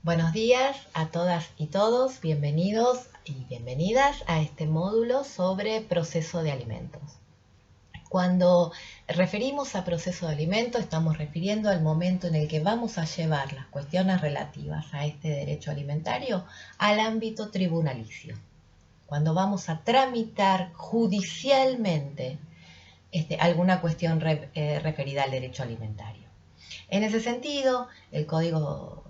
Buenos días a todas y todos, bienvenidos y bienvenidas a este módulo sobre proceso de alimentos. Cuando referimos a proceso de alimentos, estamos refiriendo al momento en el que vamos a llevar las cuestiones relativas a este derecho alimentario al ámbito tribunalicio. Cuando vamos a tramitar judicialmente alguna cuestión referida al derecho alimentario. En ese sentido, el Código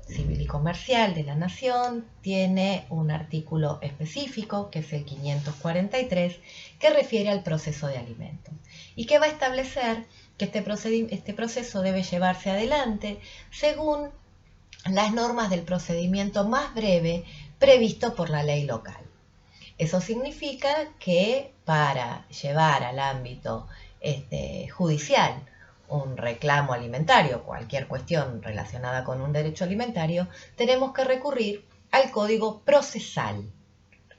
Civil y Comercial de la Nación tiene un artículo específico, que es el 543, que refiere al proceso de alimentos y que va a establecer que este proceso debe llevarse adelante según las normas del procedimiento más breve previsto por la ley local. Eso significa que para llevar al ámbito judicial un reclamo alimentario, cualquier cuestión relacionada con un derecho alimentario, tenemos que recurrir al código procesal,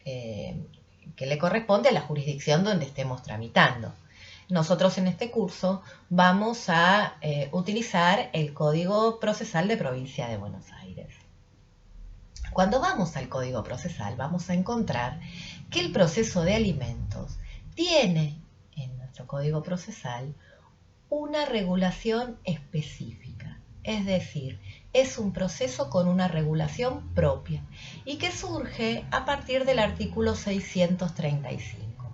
que le corresponde a la jurisdicción donde estemos tramitando. Nosotros en este curso vamos a utilizar el Código Procesal de Provincia de Buenos Aires. Cuando vamos al Código Procesal vamos a encontrar que el proceso de alimentos tiene en nuestro Código Procesal una regulación específica, es decir, es un proceso con una regulación propia y que surge a partir del artículo 635.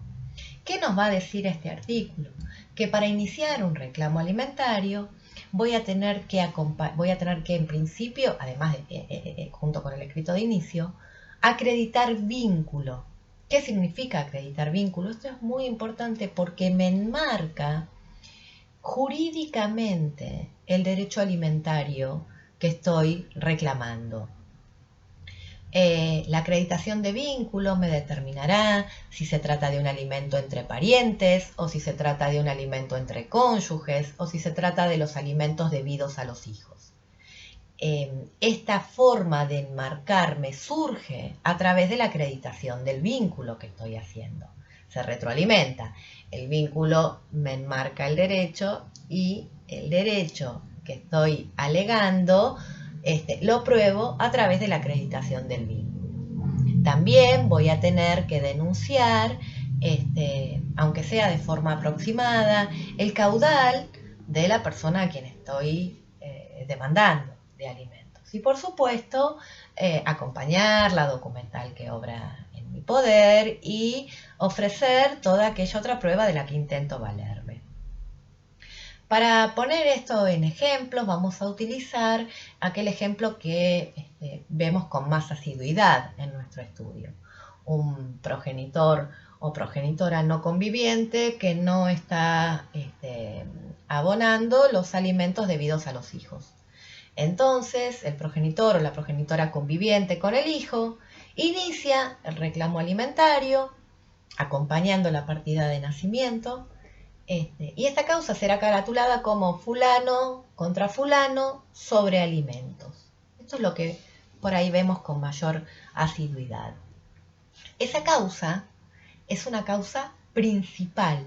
¿Qué nos va a decir este artículo? Que para iniciar un reclamo alimentario voy a tener que en principio, además junto con el escrito de inicio, acreditar vínculo. ¿Qué significa acreditar vínculo? Esto es muy importante porque me enmarca jurídicamente el derecho alimentario que estoy reclamando. La acreditación de vínculo me determinará si se trata de un alimento entre parientes o si se trata de un alimento entre cónyuges o si se trata de los alimentos debidos a los hijos. Esta forma de enmarcarme surge a través de la acreditación del vínculo que estoy haciendo. Se retroalimenta. El vínculo me enmarca el derecho y el derecho que estoy alegando lo pruebo a través de la acreditación del vínculo. También voy a tener que denunciar, aunque sea de forma aproximada, el caudal de la persona a quien estoy demandando de alimentos. Y por supuesto, acompañar la documental que obra en mi poder y ofrecer toda aquella otra prueba de la que intento valerme. Para poner esto en ejemplos, vamos a utilizar aquel ejemplo que vemos con más asiduidad en nuestro estudio. Un progenitor o progenitora no conviviente que no está abonando los alimentos debidos a los hijos. Entonces, el progenitor o la progenitora conviviente con el hijo inicia el reclamo alimentario, acompañando la partida de nacimiento, y esta causa será caratulada como fulano contra fulano sobre alimentos. Esto es lo que por ahí vemos con mayor asiduidad. Esa causa es una causa principal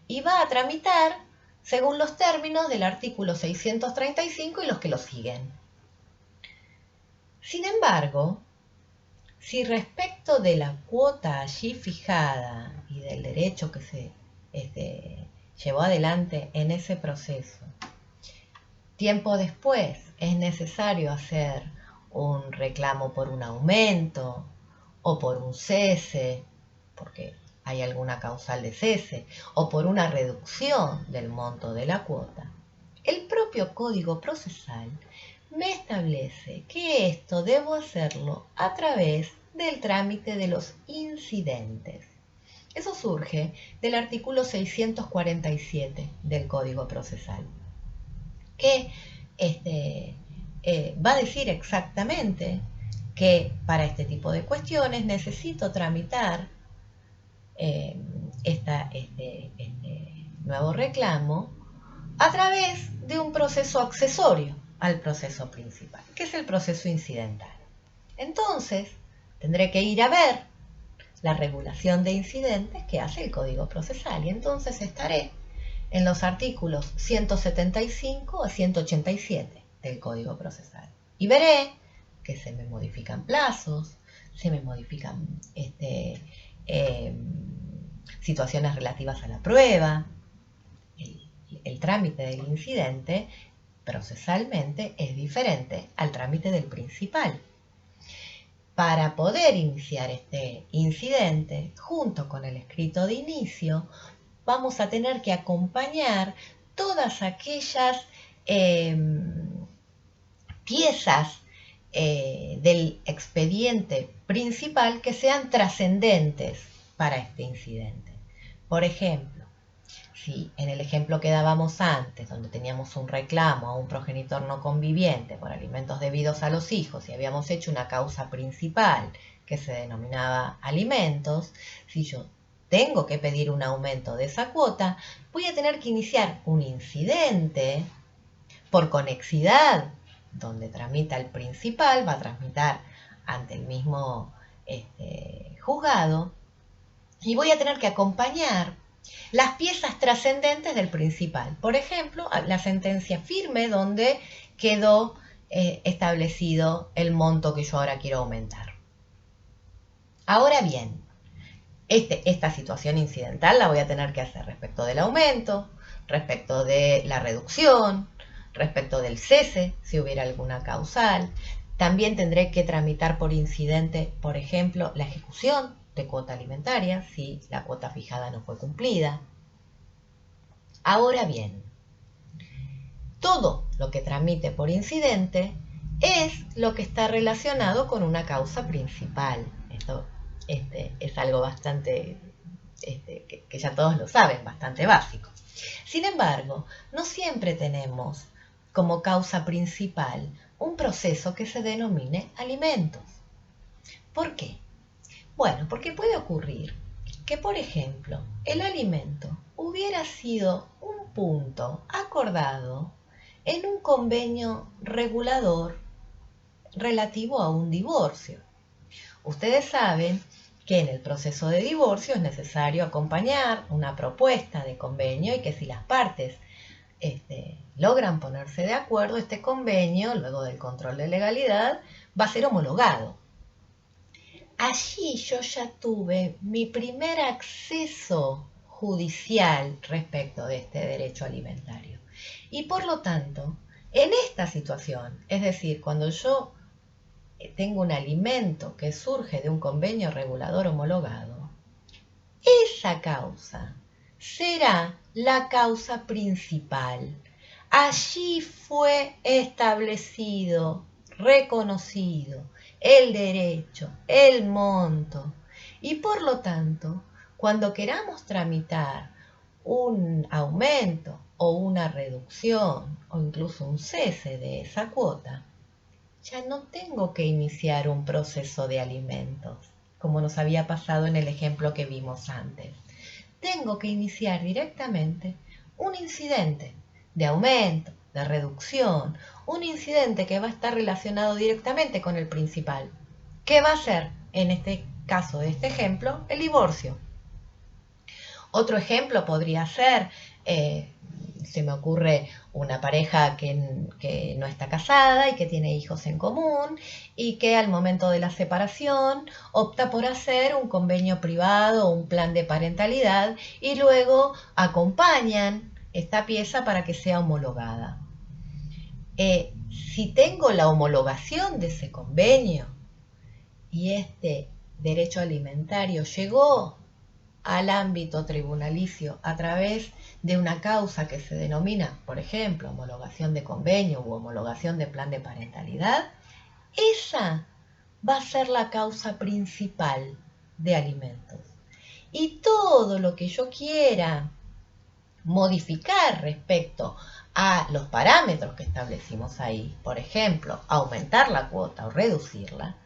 y va a tramitar según los términos del artículo 635 y los que lo siguen. Sin embargo, si respecto de la cuota allí fijada y del derecho que se llevó adelante en ese proceso, tiempo después es necesario hacer un reclamo por un aumento o por un cese, porque hay alguna causal de cese, o por una reducción del monto de la cuota, el propio Código Procesal me establece que esto debo hacerlo a través del trámite de los incidentes. Eso surge del artículo 647 del Código Procesal, que va a decir exactamente que para este tipo de cuestiones necesito tramitar este nuevo reclamo a través de un proceso accesorio al proceso principal, que es el proceso incidental. Entonces, tendré que ir a ver la regulación de incidentes que hace el Código Procesal y entonces estaré en los artículos 175 a 187 del Código Procesal y veré que se me modifican plazos, se me modifican situaciones relativas a la prueba. El trámite del incidente procesalmente es diferente al trámite del principal. Para poder iniciar este incidente, junto con el escrito de inicio, vamos a tener que acompañar todas aquellas piezas del expediente principal que sean trascendentes para este incidente. Por ejemplo, si en el ejemplo que dábamos antes, donde teníamos un reclamo a un progenitor no conviviente por alimentos debidos a los hijos y habíamos hecho una causa principal que se denominaba alimentos, si yo tengo que pedir un aumento de esa cuota, voy a tener que iniciar un incidente por conexidad, donde tramita el principal, va a tramitar ante el mismo juzgado, y voy a tener que acompañar las piezas trascendentes del principal. Por ejemplo, la sentencia firme donde quedó establecido el monto que yo ahora quiero aumentar. Ahora bien, esta situación incidental la voy a tener que hacer respecto del aumento, respecto de la reducción, respecto del cese, si hubiera alguna causal. También tendré que tramitar por incidente, por ejemplo, la ejecución de cuota alimentaria, si la cuota fijada no fue cumplida. Ahora bien, todo lo que tramite por incidente es lo que está relacionado con una causa principal. Esto es algo bastante, que ya todos lo saben, bastante básico. Sin embargo, no siempre tenemos como causa principal un proceso que se denomine alimentos. ¿Por qué? Bueno, porque puede ocurrir que, por ejemplo, el alimento hubiera sido un punto acordado en un convenio regulador relativo a un divorcio. Ustedes saben que en el proceso de divorcio es necesario acompañar una propuesta de convenio y que si las partes logran ponerse de acuerdo, este convenio, luego del control de legalidad, va a ser homologado. Allí yo ya tuve mi primer acceso judicial respecto de este derecho alimentario. Y por lo tanto, en esta situación, es decir, cuando yo tengo un alimento que surge de un convenio regulador homologado, esa causa será la causa principal. Allí fue establecido, reconocido el derecho, el monto. Y por lo tanto, cuando queramos tramitar un aumento o una reducción o incluso un cese de esa cuota, ya no tengo que iniciar un proceso de alimentos, como nos había pasado en el ejemplo que vimos antes. Tengo que iniciar directamente un incidente de aumento, de reducción, un incidente que va a estar relacionado directamente con el principal. ¿Qué va a ser, en este caso de este ejemplo, el divorcio? Otro ejemplo podría ser, se me ocurre una pareja que no está casada y que tiene hijos en común y que al momento de la separación opta por hacer un convenio privado o un plan de parentalidad y luego acompañan esta pieza para que sea homologada. Si tengo la homologación de ese convenio y este derecho alimentario llegó al ámbito tribunalicio a través de una causa que se denomina, por ejemplo, homologación de convenio u homologación de plan de parentalidad, esa va a ser la causa principal de alimentos. Y todo lo que yo quiera modificar respecto a los parámetros que establecimos ahí, por ejemplo, aumentar la cuota o reducirla,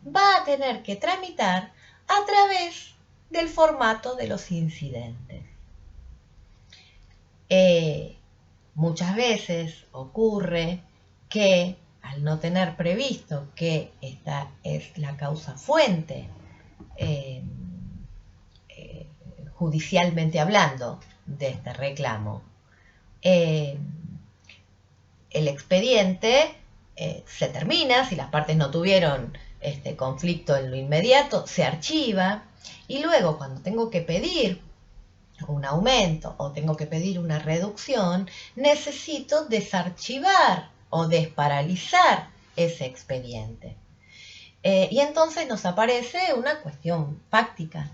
va a tener que tramitar a través del formato de los incidentes. Muchas veces ocurre que al no tener previsto que esta es la causa fuente, judicialmente hablando, de este reclamo, el expediente se termina, si las partes no tuvieron conflicto en lo inmediato, se archiva, y luego cuando tengo que pedir un aumento o tengo que pedir una reducción, necesito desarchivar o desparalizar ese expediente. Y entonces nos aparece una cuestión fáctica.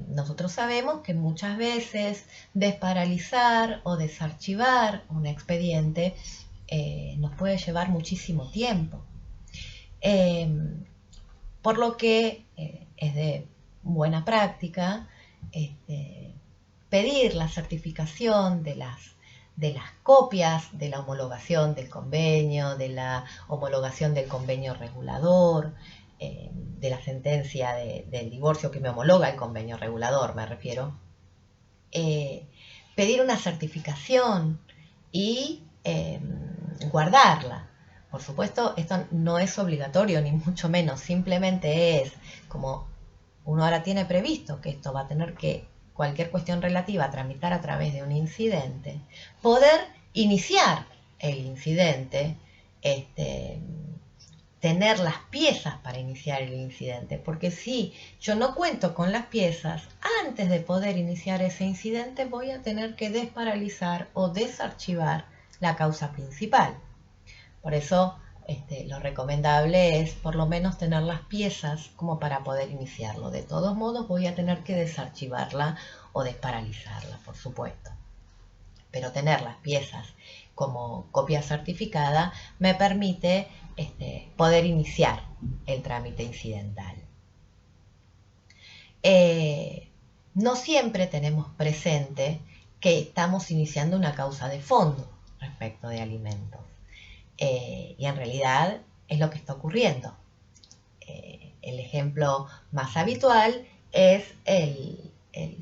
Nosotros sabemos que muchas veces desparalizar o desarchivar un expediente nos puede llevar muchísimo tiempo. Por lo que es de buena práctica pedir la certificación de las copias de la homologación del convenio, de la homologación del convenio regulador, de la sentencia del divorcio que me homologa el convenio regulador, me refiero. Pedir una certificación y guardarla. Por supuesto, esto no es obligatorio, ni mucho menos, simplemente es como uno ahora tiene previsto que esto va a tener que cualquier cuestión relativa a tramitar a través de un incidente, poder iniciar el incidente, tener las piezas para iniciar el incidente, porque si yo no cuento con las piezas, antes de poder iniciar ese incidente voy a tener que desparalizar o desarchivar la causa principal. Por eso lo recomendable es por lo menos tener las piezas como para poder iniciarlo. De todos modos voy a tener que desarchivarla o desparalizarla, por supuesto. Pero tener las piezas como copia certificada me permite poder iniciar el trámite incidental. No siempre tenemos presente que estamos iniciando una causa de fondo respecto de alimentos. Y en realidad es lo que está ocurriendo. El ejemplo más habitual es el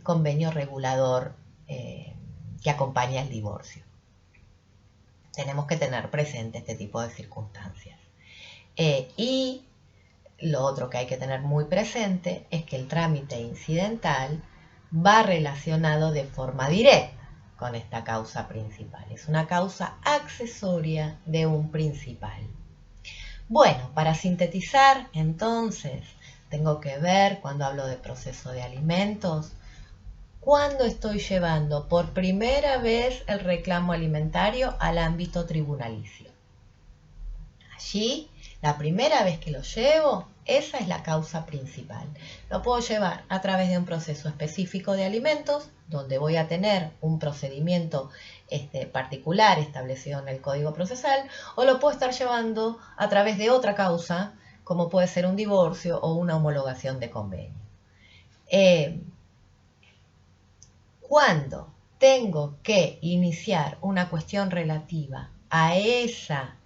convenio regulador que acompaña el divorcio. Tenemos que tener presente este tipo de circunstancias. Y lo otro que hay que tener muy presente es que el trámite incidental va relacionado de forma directa con esta causa principal. Es una causa accesoria de un principal. Bueno, para sintetizar, entonces, tengo que ver cuando hablo de proceso de alimentos, cuando estoy llevando por primera vez el reclamo alimentario al ámbito tribunalicio. Allí, la primera vez que lo llevo, esa es la causa principal. Lo puedo llevar a través de un proceso específico de alimentos, donde voy a tener un procedimiento particular establecido en el Código Procesal, o lo puedo estar llevando a través de otra causa, como puede ser un divorcio o una homologación de convenio. Cuando tengo que iniciar una cuestión relativa a esa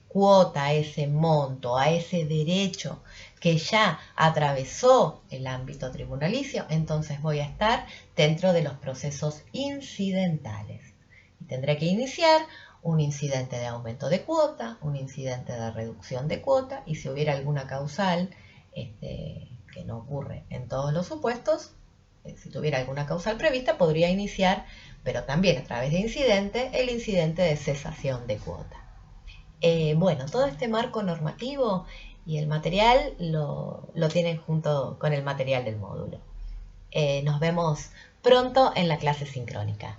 cuota, a ese monto, a ese derecho que ya atravesó el ámbito tribunalicio, entonces voy a estar dentro de los procesos incidentales. Y tendré que iniciar un incidente de aumento de cuota, un incidente de reducción de cuota, y si hubiera alguna causal, que no ocurre en todos los supuestos, si tuviera alguna causal prevista, podría iniciar, pero también a través de incidente, el incidente de cesación de cuota. Bueno, todo este marco normativo y el material lo tienen junto con el material del módulo. Nos vemos pronto en la clase sincrónica.